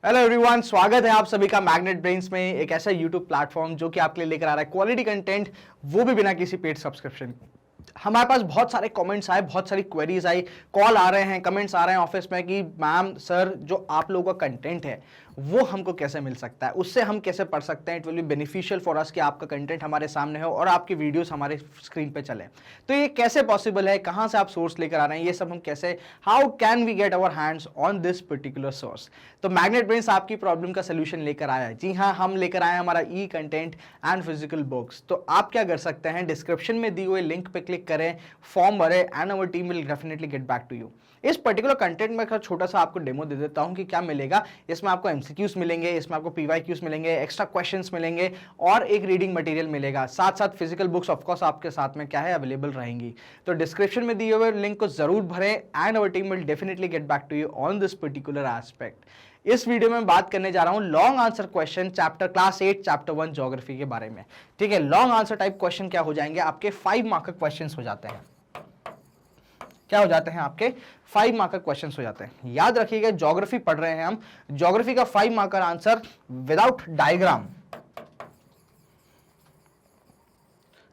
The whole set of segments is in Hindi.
हेलो एवरीवन, स्वागत है आप सभी का मैग्नेट ब्रेन्स में, एक ऐसा यूट्यूब प्लेटफॉर्म जो कि आपके लिए लेकर आ रहा है क्वालिटी कंटेंट, वो भी बिना किसी पेड सब्सक्रिप्शन। हमारे पास बहुत सारे कमेंट्स आए, बहुत सारी क्वेरीज आई, कॉल आ रहे हैं, कमेंट्स आ रहे हैं ऑफिस में कि मैम सर जो आप लोगों का कंटेंट है वो हमको कैसे मिल सकता है, उससे हम कैसे पढ़ सकते हैं। It will be beneficial for us कि आपका कंटेंट हमारे सामने हो और आपकी वीडियोस हमारे स्क्रीन पे चले। तो ये कैसे पॉसिबल है, कहाँ से आप सोर्स लेकर आ रहे हैं, ये सब हम कैसे, how can we get our hands on this particular source. तो मैग्नेट ब्रेन्स आपकी प्रॉब्लम का सोल्यूशन लेकर आया है। जी हाँ, हम लेकर आए हैं हमारा ई कंटेंट एंड फिजिकल बुक्स। तो आप क्या कर सकते हैं, डिस्क्रिप्शन में दी हुए लिंक पे क्लिक करें, फॉर्म भरें and our team will definitely get back to you. इस पर्टिकुलर कंटेंट में एक छोटा सा आपको डेमो दे देता हूं कि क्या मिलेगा। इसमें आपको एमसीक्यूज मिलेंगे, इसमें आपको पीवाईक्यूज मिलेंगे, एक्स्ट्रा क्वेश्चंस मिलेंगे और एक रीडिंग मटेरियल मिलेगा। साथ साथ फिजिकल बुक्स ऑफ कोर्स आपके साथ में क्या है, अवेलेबल रहेंगी। तो डिस्क्रिप्शन में दिए हुए लिंक को जरूर भरें and our team will definitely get back to you on this particular aspect. इस वीडियो में बात करने जा रहा हूं long answer question chapter class 8 chapter 1 geography के बारे में। ठीक है, लॉन्ग आंसर टाइप क्वेश्चन क्या हो जाएंगे, आपके 5 मार्क क्वेश्चन हो जाते हैं। क्या हो जाते हैं, आपके 5 मार्कर क्वेश्चंस हो जाते हैं। याद रखिएगा, ज्योग्राफी पढ़ रहे हैं हम, ज्योग्राफी का 5 मार्कर आंसर विदाउट डायग्राम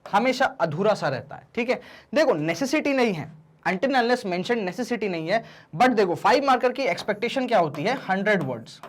हमेशा अधूरा सा रहता है। ठीक है, देखो नेसेसिटी नहीं है, अनटिल अनलेस मेंशन नेसेसिटी नहीं है, बट देखो 5 मार्कर की एक्सपेक्टेशन क्या होती है, 100 वर्ड्स।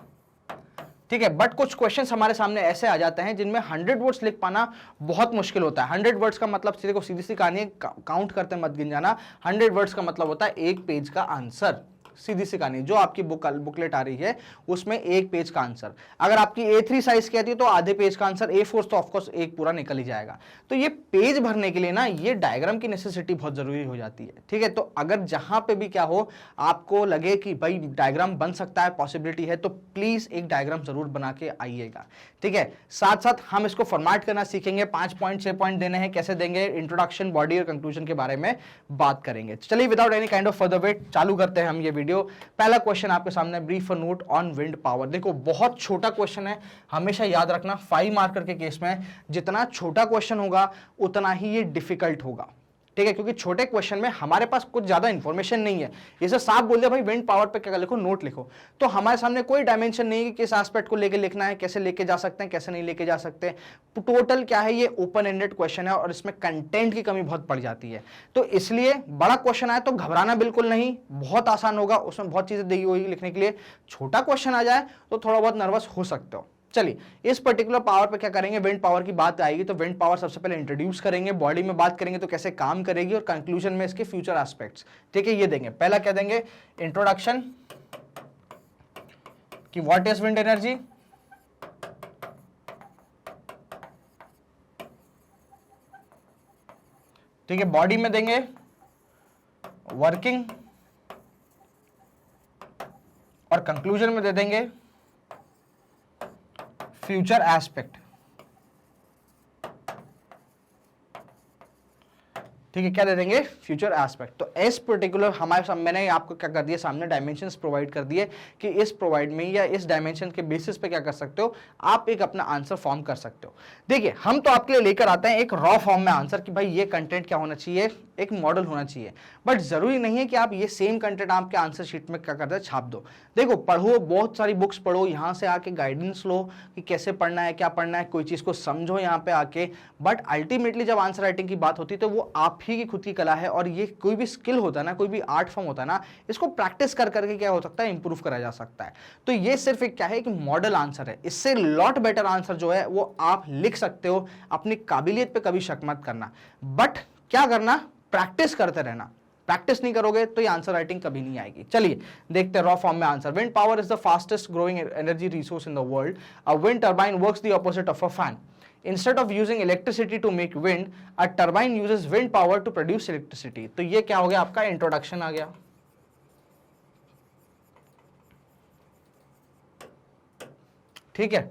ठीक है, बट कुछ क्वेश्चंस हमारे सामने ऐसे आ जाते हैं जिनमें 100 वर्ड्स लिख पाना बहुत मुश्किल होता है। 100 वर्ड्स का मतलब सीधे को सीधी सी कहानी है, काउंट करते मत गिन जाना। 100 वर्ड्स का मतलब होता है एक पेज का आंसर, सीधी सी कहानी। जो आपकी बुकलेट आ रही है उसमें एक पेज का आंसर, अगर आपकी A3 साइज की आती है तो आधे पेज का आंसर, A4 तो ऑफकोर्स एक पूरा निकल ही जाएगा। तो ये पेज भरने के लिए ना ये डायग्राम की नेसेसिटी बहुत जरूरी हो जाती है। ठीक है, तो अगर जहां पे भी क्या हो, आपको लगे कि भाई डायग्राम बन सकता है, पॉसिबिलिटी है, तो प्लीज एक डायग्राम जरूर बना के आइएगा। ठीक है, साथ साथ हम इसको फॉर्मेट करना सीखेंगे, 5 पॉइंट 6 पॉइंट देने हैं, कैसे देंगे, इंट्रोडक्शन, बॉडी और कंक्लूजन के बारे में बात करेंगे। चलिए without any kind of further wait चालू करते हैं हम ये वीडियो। पहला क्वेश्चन आपके सामने, brief note on wind power. देखो बहुत छोटा क्वेश्चन है, हमेशा याद रखना 5 मार्कर के केस में जितना छोटा क्वेश्चन होगा उतना ही ये डिफिकल्ट होगा। ठीक है, क्योंकि छोटे क्वेश्चन में हमारे पास कुछ ज्यादा इंफॉर्मेशन नहीं है। जैसे साफ बोल दिया भाई विंड पावर पे क्या लिखो, नोट लिखो, तो हमारे सामने कोई डायमेंशन नहीं है कि किस एस्पेक्ट को लेके लिखना है, कैसे लेके जा सकते हैं, कैसे नहीं लेके जा सकते। टोटल क्या है, ये ओपन एंडेड क्वेश्चन है और इसमें कंटेंट की कमी बहुत पड़ जाती है। तो इसलिए बड़ा क्वेश्चन आए तो घबराना बिल्कुल नहीं, बहुत आसान होगा, उसमें बहुत चीजें दी हुई लिखने के लिए। छोटा क्वेश्चन आ जाए तो थोड़ा बहुत नर्वस हो सकते हो। चलिए इस पर्टिकुलर पावर पे क्या करेंगे, विंड पावर की बात आएगी तो विंड पावर सबसे पहले इंट्रोड्यूस करेंगे, बॉडी में बात करेंगे तो कैसे काम करेगी और कंक्लूजन में इसके फ्यूचर एस्पेक्ट्स। ठीक है, ये देंगे। पहला क्या देंगे, इंट्रोडक्शन कि व्हाट इज विंड एनर्जी, ठीक है, बॉडी में देंगे वर्किंग और कंक्लूजन में दे देंगे फ्यूचर एस्पेक्ट। ठीक है, क्या दे देंगे, फ्यूचर एस्पेक्ट। तो इस पर्टिकुलर हमारे सामने मैंने आपको क्या कर दिया, सामने डायमेंशंस प्रोवाइड कर दिए कि इस प्रोवाइड में या इस डायमेंशन के बेसिस पे क्या कर सकते हो, आप एक अपना आंसर फॉर्म कर सकते हो। देखिए हम तो आपके लिए लेकर आते हैं एक रॉ फॉर्म में आंसर कि भाई ये कंटेंट क्या होना चाहिए, एक मॉडल होना चाहिए, बट जरूरी नहीं है कि आप ये सेम कंटेंट आपके आंसर शीट में क्या करते हैं, छाप दो। देखो पढ़ो, बहुत सारी बुक्स पढ़ो, यहाँ से आके गाइडेंस लो कि कैसे पढ़ना है, क्या पढ़ना है, कोई चीज को समझो यहाँ पे आके। बट अल्टीमेटली जब आंसर राइटिंग की बात होती है तो वो आप ही की खुद की कला है, और ये कोई भी स्किल होता है ना, कोई भी आर्ट फॉर्म होता है ना, इसको प्रैक्टिस कर करके क्या हो सकता है, इंप्रूव करा जा सकता है। तो ये सिर्फ एक क्या है कि मॉडल आंसर है, इससे लॉट बेटर आंसर जो है वो आप लिख सकते हो। अपनी काबिलियत पे कभी शक मत करना, बट क्या करना, प्रैक्टिस करते रहना। प्रैक्टिस नहीं करोगे तो ये आंसर राइटिंग कभी नहीं आएगी। चलिए देखते हैं रॉ फॉर्म में answer. Wind power is the fastest growing energy resource in the world. A wind turbine works the opposite of a fan. Instead of using electricity to make wind, a turbine uses wind power to produce electricity. तो ये क्या हो गया, आपका इंट्रोडक्शन आ गया। ठीक है,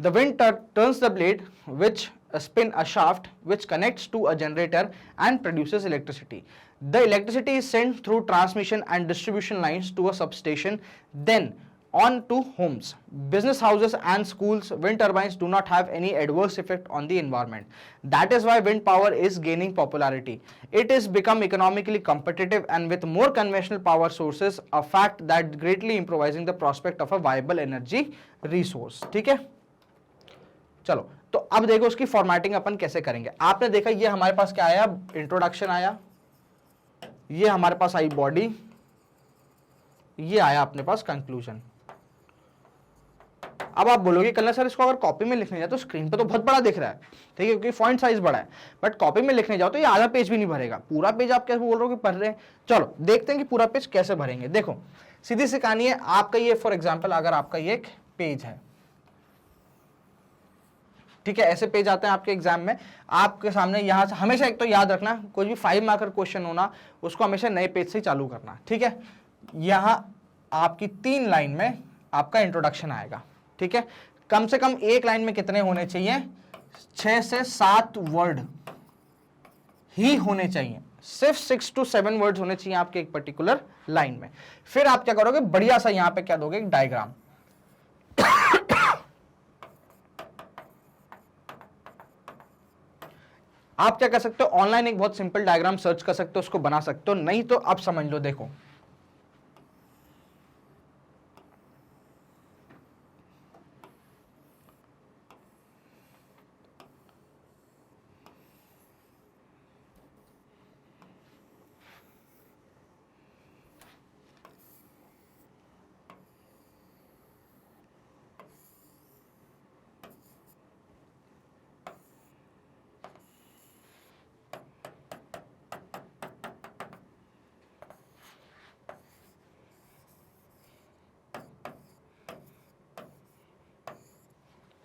the wind turns the blade which spin a shaft which connects to a generator and produces electricity. The electricity is sent through transmission and distribution lines to a substation. Then on to homes, business houses and schools, wind turbines do not have any adverse effect on the environment. That is why wind power is gaining popularity. It is become economically competitive and with more conventional power sources, a fact that greatly improvising the prospect of a viable energy resource. ठीक है, चलो तो अब देखो उसकी फॉर्मेटिंग अपन कैसे करेंगे। आपने देखा ये हमारे पास क्या आया, इंट्रोडक्शन आया, ये हमारे पास आई बॉडी, ये आया अपने पास कंक्लूजन। अब आप बोलोगे कल सर इसको अगर कॉपी में लिखने जाए तो स्क्रीन पे तो बहुत बड़ा दिख रहा है, ठीक है, क्योंकि फॉन्ट साइज बड़ा है, बट कॉपी में लिखने जाओ तो ये आधा पेज भी नहीं भरेगा। पूरा पेज आप कैसे बोल रहे हो कि पढ़ रहे हैं। चलो देखते हैं कि पूरा पेज कैसे भरेंगे। देखो सीधी सी कहानी है, आपका ये फॉर एग्जाम्पल अगर आपका ये एक पेज है, ठीक है, ऐसे पेज आते हैं आपके एग्जाम में, आपके सामने यहां से हमेशा एक तो याद रखना, कोई भी 5 मार्कर क्वेश्चन होना उसको हमेशा नए पेज से चालू करना, ठीक है। यहां आपकी 3 लाइन में आपका इंट्रोडक्शन आएगा, ठीक है। कम से कम एक लाइन में कितने होने चाहिए, 6 से 7 वर्ड ही होने चाहिए, सिर्फ 6 to 7 वर्ड्स होने चाहिए आपके एक पर्टिकुलर लाइन में। फिर आप क्या करोगे, बढ़िया सा यहां पे क्या दोगे, एक डायग्राम। आप क्या कर सकते हो, ऑनलाइन एक बहुत सिंपल डायग्राम सर्च कर सकते हो, उसको बना सकते हो, नहीं तो आप समझ लो। देखो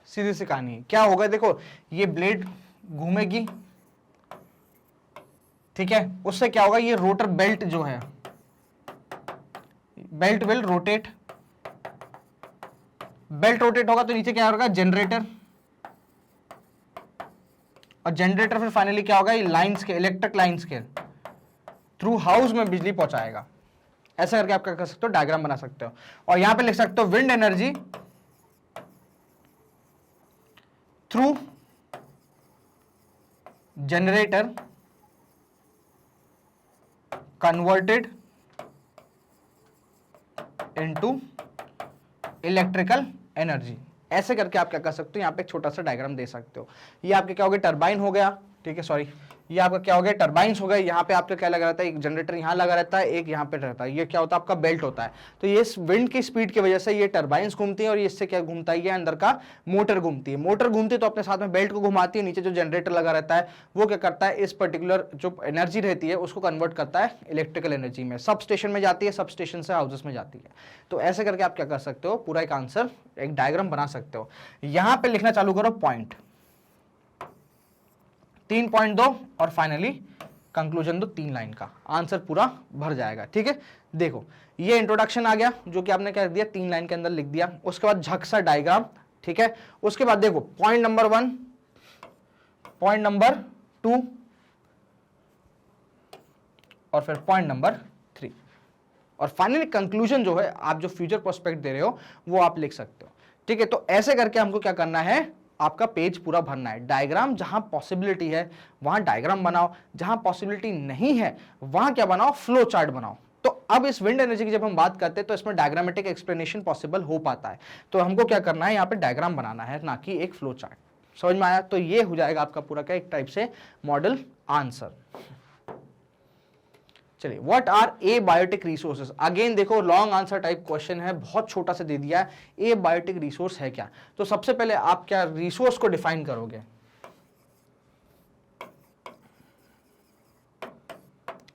सीधी सी कहानी है, क्या होगा, देखो ये ब्लेड घूमेगी, ठीक है, उससे क्या होगा, ये रोटर बेल्ट जो है, belt will rotate, belt rotate होगा तो नीचे क्या होगा, जनरेटर, और जनरेटर फिर फाइनली क्या होगा, ये लाइंस के, इलेक्ट्रिक लाइंस के थ्रू हाउस में बिजली पहुंचाएगा। ऐसा करके आप क्या कर सकते हो, डायग्राम बना सकते हो। और यहां पे लिख सकते हो wind energy through generator converted into electrical energy. ऐसे करके आप क्या कर सकते हो, यहां पे एक छोटा सा डायग्राम दे सकते हो। ये आपके क्या हो गया, टरबाइन हो गया, ठीक है, सॉरी, ये आपका क्या हो गया, टरबाइंस हो गए। यहाँ पे आपका क्या लगा रहता है, एक जनरेटर यहाँ लगा रहता है, एक यहाँ पे रहता है, ये क्या होता है, आपका बेल्ट होता है। तो ये विंड की स्पीड की वजह से ये टरबाइंस घूमती है, और इससे क्या घूमता है, ये अंदर का मोटर घूमती है। मोटर घूमती है तो अपने साथ में बेल्ट को घुमाती है, नीचे जो जनरेटर लगा रहता है वो क्या करता है, इस पर्टिकुलर जो एनर्जी रहती है उसको कन्वर्ट करता है इलेक्ट्रिकल एनर्जी में, सब स्टेशन में जाती है, सब स्टेशन से हाउसेस में जाती है। तो ऐसे करके आप क्या कर सकते हो, पूरा एक आंसर, एक डायग्राम बना सकते हो। यहां पे लिखना चालू करो पॉइंट, 3 पॉइंट दो, और फाइनली कंक्लूजन दो 3 लाइन का, आंसर पूरा भर जाएगा, ठीक है। देखो ये इंट्रोडक्शन आ गया, जो कि आपने क्या दिया, 3 लाइन के अंदर लिख दिया। उसके बाद झक सा डायग्राम, ठीक है। उसके बाद देखो पॉइंट नंबर 1, पॉइंट नंबर 2, और फिर पॉइंट नंबर 3, और फाइनली कंक्लूजन जो है, आप जो फ्यूचर प्रोस्पेक्ट दे रहे हो वो आप लिख सकते हो, ठीक है। तो ऐसे करके हमको क्या करना है, आपका पेज पूरा भरना है। डायग्राम जहां पॉसिबिलिटी है वहां डायग्राम बनाओ, जहां पॉसिबिलिटी नहीं है वहां क्या बनाओ, फ्लो चार्ट बनाओ। तो अब इस विंड एनर्जी की जब हम बात करते हैं तो इसमें डायग्रामेटिक एक्सप्लेनेशन पॉसिबल हो पाता है। तो हमको क्या करना है, यहाँ पे डायग्राम बनाना है, ना कि एक फ्लो चार्ट। समझ में आया? तो ये हो जाएगा आपका पूरा क्या, एक टाइप से मॉडल आंसर। चलिए, what are abiotic resources. Again देखो लॉन्ग आंसर टाइप क्वेश्चन है, बहुत छोटा सा दे दिया है। ए बायोटिक रिसोर्स है क्या? तो सबसे पहले आप क्या रिसोर्स को डिफाइन करोगे,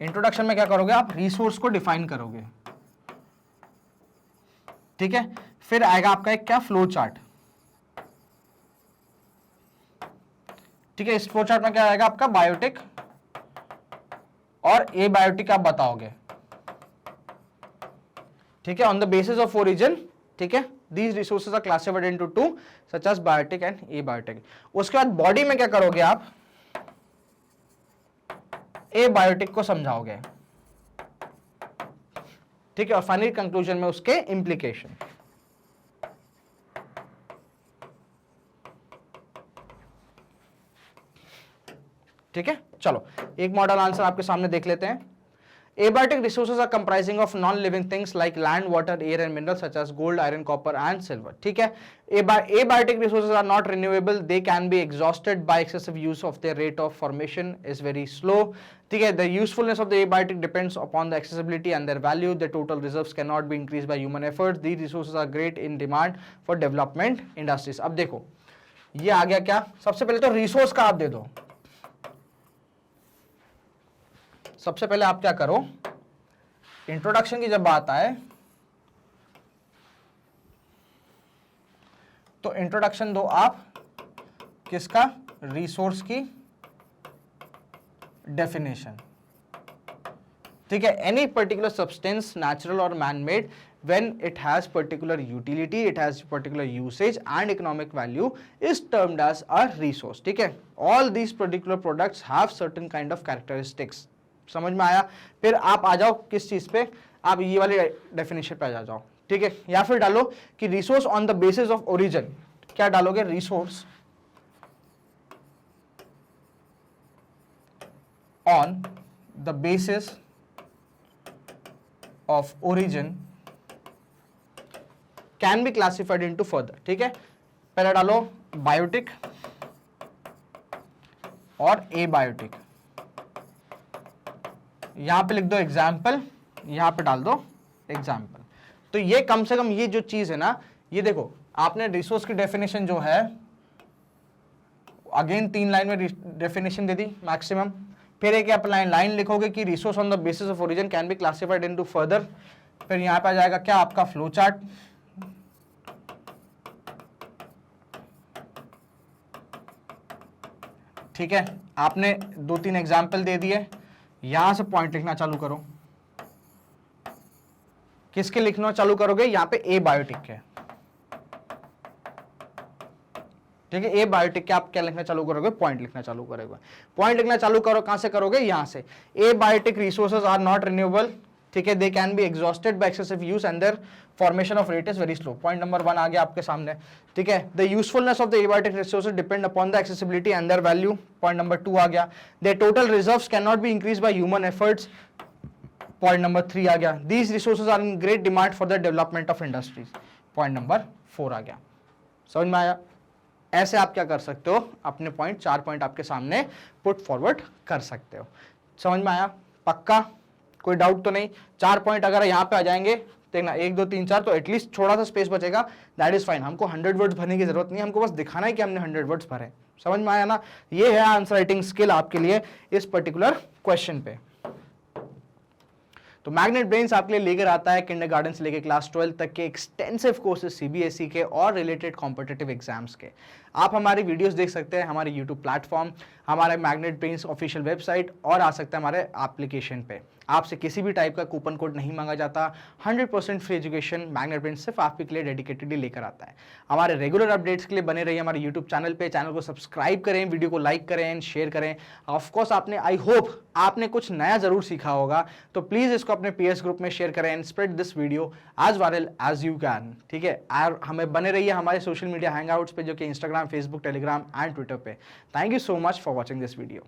इंट्रोडक्शन में क्या करोगे आप, रिसोर्स को डिफाइन करोगे, ठीक है। फिर आएगा आपका एक क्या, फ्लो चार्ट, ठीक है। इस फ्लो चार्ट में क्या आएगा आपका, बायोटिक और ए बायोटिक आप बताओगे, ठीक है, on the basis of origin, ठीक है। These resources are classified into 2 such as biotic and abiotic. उसके बाद बॉडी में क्या करोगे आप, ए बायोटिक को समझाओगे, ठीक है, और फाइनल कंक्लूजन में उसके इंप्लीकेशन। ठीक है, चलो एक मॉडल आंसर आपके सामने देख लेते हैं। Abiotic resources are comprising of non-living things like land, water, air and minerals such as gold, iron, copper and silver. ठीक है, abiotic resources are not renewable. They can be exhausted by excessive use of their rate of formation is very slow. ठीक है, the usefulness of the abiotic depends upon the accessibility and their value. The total reserves cannot be increased by human efforts. These resources are great in demand for development industries. अब देखो ये आ गया क्या, सबसे पहले तो रिसोर्स का आप दे दो। सबसे पहले आप क्या करो, इंट्रोडक्शन की जब बात आए तो इंट्रोडक्शन दो आप किसका, रिसोर्स की डेफिनेशन। ठीक है, एनी पर्टिकुलर सब्सटेंस नेचुरल और man made when it has particular utility, it has particular usage and economic value is termed as a resource. ठीक है, all these particular products have certain kind of characteristics. समझ में आया। फिर आप आ जाओ किस चीज पे, आप ये वाली डेफिनेशन पे आ जाओ। ठीक है, या फिर डालो कि resource on the basis of origin. क्या डालोगे, resource on the basis of origin can be classified into further. ठीक है, पहले डालो बायोटिक और एबायोटिक, यहां पे लिख दो एग्जाम्पल, यहां पे डाल दो एग्जाम्पल। तो ये कम से कम ये जो चीज है ना, ये देखो आपने रिसोर्स की डेफिनेशन जो है अगेन 3 लाइन में डेफिनेशन दे दी मैक्सिमम, फिर एक आप लाइन लिखोगे कि resource on the basis of origin can be classified into further. फिर यहां पे आ जाएगा क्या, आपका फ्लो चार्ट। ठीक है, आपने 2-3 एग्जाम्पल दे दिए, यहां से पॉइंट लिखना चालू करो। किसके लिखना चालू करोगे, यहां पे ए बायोटिक के। ठीक है, ए बायोटिक के आप क्या लिखना चालू करोगे, पॉइंट लिखना चालू करोगे। पॉइंट लिखना चालू करो, कहां से करोगे, यहां से। Abiotic resources are not renewable. ठीक है, they can be exhausted by excessive use and their formation of rate is very slow. Point number 1 आ गया आपके सामने। ठीक है, the usefulness of the abiotic resources depend upon the accessibility and their value. Point number 2 आ गया। The total reserves can not be increase by human efforts. Point number 3 आ गया। These resources are in great demand for the development of industries. Point number 4 आ गया। समझ में आया। ऐसे आप क्या कर सकते हो, अपने पॉइंट 4 पॉइंट आपके सामने पुट फॉरवर्ड कर सकते हो। समझ में आया, पक्का, कोई डाउट तो नहीं। 4 पॉइंट अगर यहाँ पे आ जाएंगे, देखना 1 2 3 4, तो एटलीस्ट थोड़ा सा स्पेस बचेगा, दैट इज फाइन। हमको 100 वर्ड्स भरने की जरूरत नहीं है, हमको बस दिखाना है कि हमने 100 वर्ड्स भरे। समझ में आया ना, ये है आंसर राइटिंग स्किल आपके लिए इस पर्टिकुलर क्वेश्चन पे। तो मैग्नेट ब्रेन्स आपके लिए लेकर आता है किंडरगार्टन से लेकर क्लास 12 तक के एक्सटेंसिव कोर्सेज सीबीएसई के और रिलेटेड कॉम्पिटिटिव एग्जाम्स के। आप हमारी वीडियोस देख सकते हैं हमारे यूट्यूब प्लेटफॉर्म, हमारे मैग्नेट ब्रेन्स ऑफिशियल वेबसाइट, और आ सकते हैं हमारे एप्लीकेशन पे। आपसे किसी भी टाइप का कूपन कोड नहीं मांगा जाता। 100% फ्री एजुकेशन मैग्नेट ब्रेन्स सिर्फ आपके लिए डेडिकेटेडली लेकर आता है। हमारे रेगुलर अपडेट्स के लिए बने रहिए हमारे यूट्यूब चैनल पे। चैनल को सब्सक्राइब करें, वीडियो को लाइक करें एंड शेयर करें। ऑफकोर्स आपने, आई होप आपने कुछ नया जरूर सीखा होगा, तो प्लीज इसको अपने पीएस ग्रुप में शेयर करें and spread this video as viral as you can. ठीक है, और हमें बने रहिए हमारे सोशल मीडिया हैंगआउट्स पे, जो कि Instagram, Facebook, Telegram and Twitter पे। Thank you so much for watching this video.